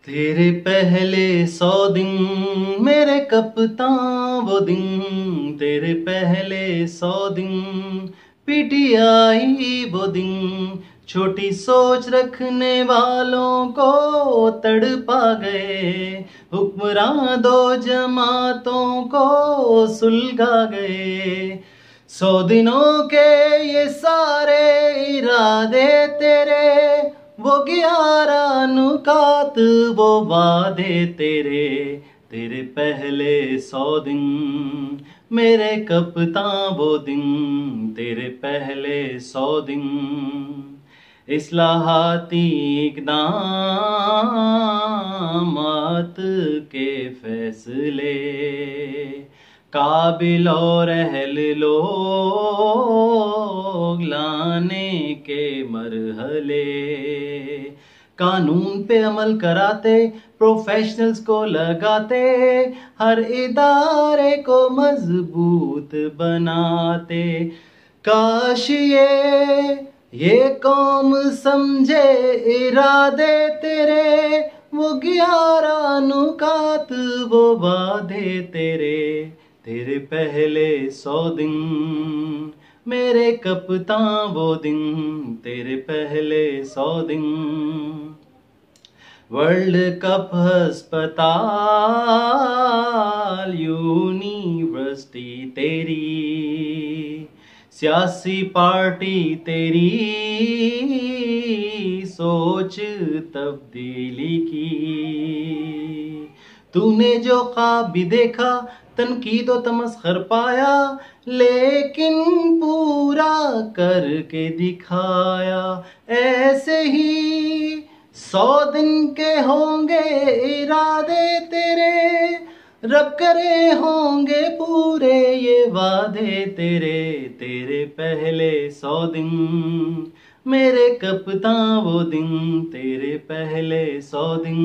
तेरे पहले 100 दिन मेरे कप्तान वो दिन, तेरे पहले 100 दिन पीटीआई वो दिन, छोटी सोच रखने वालों को तड़पा गए, हुक्मरान दो जमातों को सुलगा गए। 100 दिनों के ये सारे इरादे तेरे, वो 11 नुकात वो वादे तेरे, तेरे पहले 100 दिन मेरे कप्तान वो दिन, तेरे पहले 100 दिन इस्लाहाती इक़दामात के फैसले, काबिल और अहल लोग लाने के मरहले, कानून पे अमल कराते, प्रोफेशनल्स को लगाते, हर इदारे को मजबूत बनाते। काश ये कौम समझे इरादे तेरे, वो 11 नुकात वो वादे तेरे, तेरे पहले 100 दिन मेरे कप्तान वो दिन, तेरे पहले 100 दिन। वर्ल्ड कप अस्पताल यूनिवर्सिटी तेरी, सियासी पार्टी तेरी, सोच तब्दीली की। तूने जो ख्वाब भी देखा, तनकीद व तमस्खर पाया, लेकिन पूरा करके दिखाया। ऐसे ही 100 दिन के होंगे इरादे तेरे, रब करे होंगे पूरे ये वादे तेरे, तेरे पहले 100 दिन मेरे कप्तान वो दिन, तेरे पहले 100 दिन।